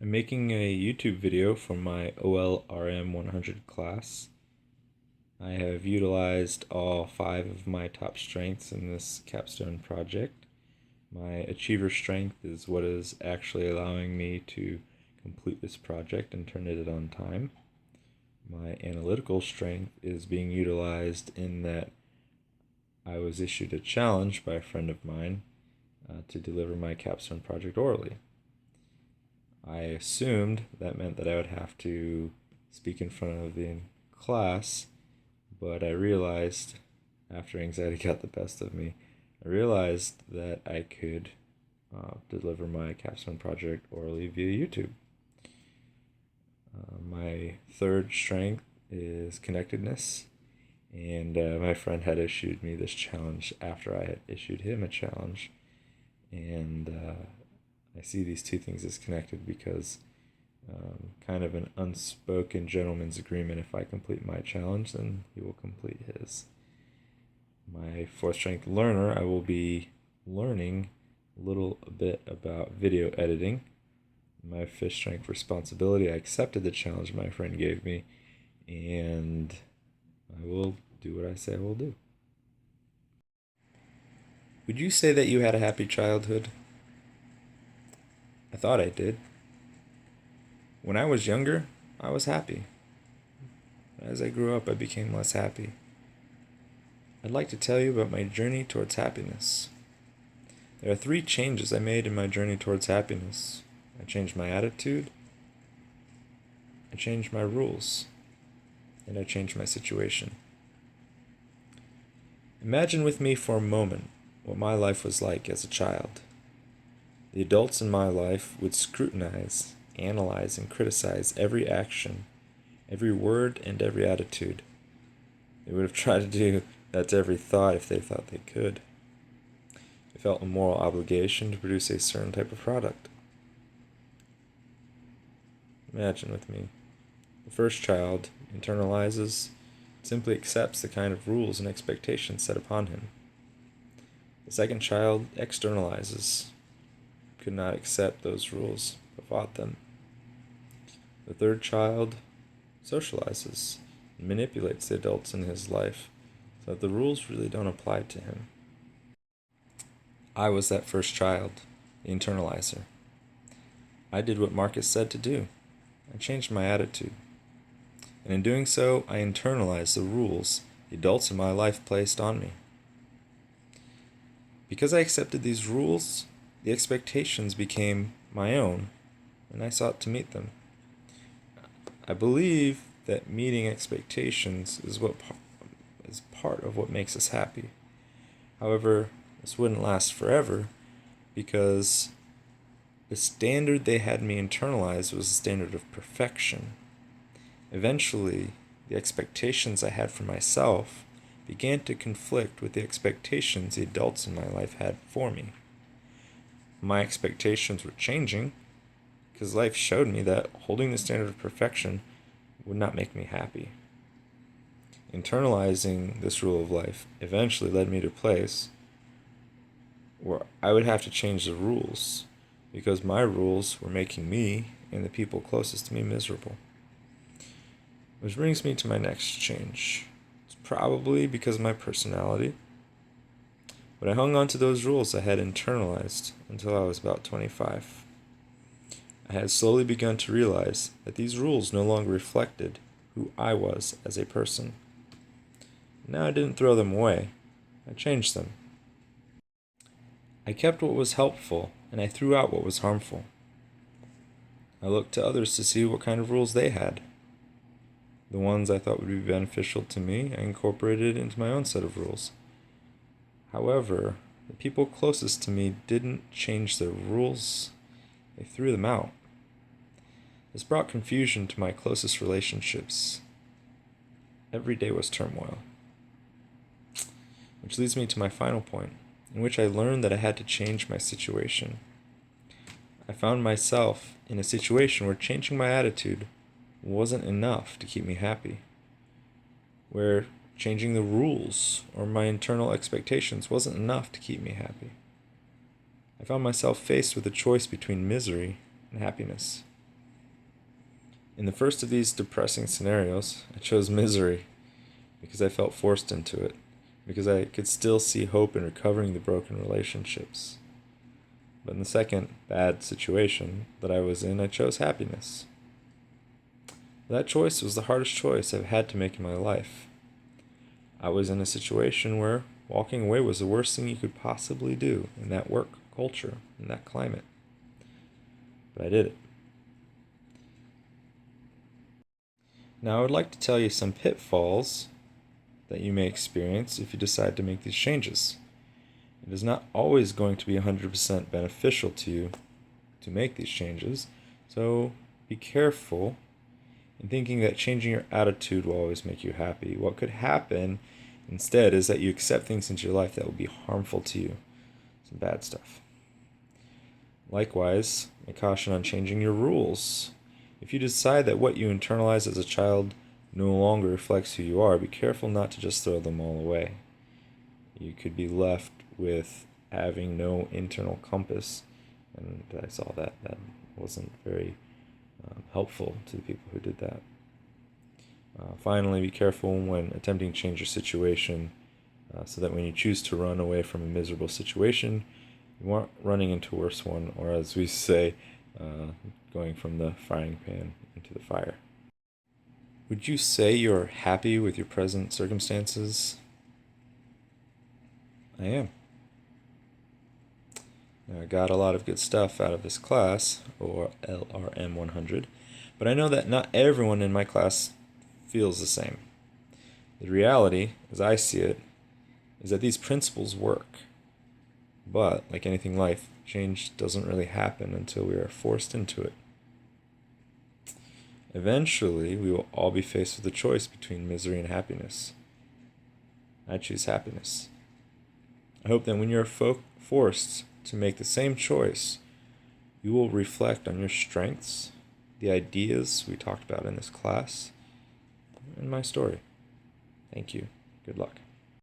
I'm making a YouTube video for my OLRM 100 class. I have utilized all 5 of my top strengths in this capstone project. My achiever strength is what is actually allowing me to complete this project and turn it on time. My analytical strength is being utilized in that I was issued a challenge by a friend of mine to deliver my capstone project orally. I assumed that meant that I would have to speak in front of the class, but I realized, after anxiety got the best of me, I realized that I could deliver my capstone project orally via YouTube. My third strength is connectedness, and my friend had issued me this challenge after I had issued him a challenge, and I see these two things as connected because kind of an unspoken gentleman's agreement: if I complete my challenge, then he will complete his. My fourth strength, learner, I will be learning a little bit about video editing. My fifth strength, responsibility, I accepted the challenge my friend gave me, and I will do what I say I will do. Would you say that you had a happy childhood? I thought I did. When I was younger, I was happy. As I grew up, I became less happy. I'd like to tell you about my journey towards happiness. There are 3 changes I made in my journey towards happiness. I changed my attitude, I changed my rules, and I changed my situation. Imagine with me for a moment what my life was like as a child. The adults in my life would scrutinize, analyze, and criticize every action, every word, and every attitude. They would have tried to do that to every thought if they thought they could. They felt a moral obligation to produce a certain type of product. Imagine with me. The first child internalizes, simply accepts the kind of rules and expectations set upon him. The second child externalizes, could not accept those rules, but fought them. The third child socializes and manipulates the adults in his life so that the rules really don't apply to him. I was that first child, the internalizer. I did what Marcus said to do. I changed my attitude. And in doing so, I internalized the rules the adults in my life placed on me. Because I accepted these rules, the expectations became my own, and I sought to meet them. I believe that meeting expectations is part of what makes us happy. However, this wouldn't last forever because the standard they had me internalize was a standard of perfection. Eventually, the expectations I had for myself began to conflict with the expectations the adults in my life had for me. My expectations were changing because life showed me that holding the standard of perfection would not make me happy. Internalizing this rule of life eventually led me to a place where I would have to change the rules because my rules were making me and the people closest to me miserable. Which brings me to my next change. It's probably because of my personality, but I hung on to those rules I had internalized until I was about 25. I had slowly begun to realize that these rules no longer reflected who I was as a person. Now I didn't throw them away, I changed them. I kept what was helpful and I threw out what was harmful. I looked to others to see what kind of rules they had. The ones I thought would be beneficial to me, I incorporated into my own set of rules. However, the people closest to me didn't change their rules, they threw them out. This brought confusion to my closest relationships. Every day was turmoil. Which leads me to my final point, in which I learned that I had to change my situation. I found myself in a situation where changing my attitude wasn't enough to keep me happy, where changing the rules or my internal expectations wasn't enough to keep me happy. I found myself faced with a choice between misery and happiness. In the first of these depressing scenarios, I chose misery because I felt forced into it, because I could still see hope in recovering the broken relationships. But in the second bad situation that I was in, I chose happiness. That choice was the hardest choice I've had to make in my life. I was in a situation where walking away was the worst thing you could possibly do in that work culture, in that climate. But I did it. Now, I would like to tell you some pitfalls that you may experience if you decide to make these changes. It is not always going to be 100% beneficial to you to make these changes, so be careful in thinking that changing your attitude will always make you happy. What could happen instead is that you accept things into your life that will be harmful to you, some bad stuff. Likewise, I caution on changing your rules. If you decide that what you internalized as a child no longer reflects who you are, be careful not to just throw them all away. You could be left with having no internal compass, and I saw that wasn't very helpful to the people who did that. Finally, be careful when attempting to change your situation, so that when you choose to run away from a miserable situation, you aren't running into a worse one, or as we say, going from the frying pan into the fire. Would you say you're happy with your present circumstances? I am. Now, I got a lot of good stuff out of this class, or OLRM 100, but I know that not everyone in my class feels the same. The reality, as I see it, is that these principles work. But, like anything in life, change doesn't really happen until we are forced into it. Eventually, we will all be faced with a choice between misery and happiness. I choose happiness. I hope that when you're forced to make the same choice, you will reflect on your strengths, the ideas we talked about in this class, and my story. Thank you. Good luck.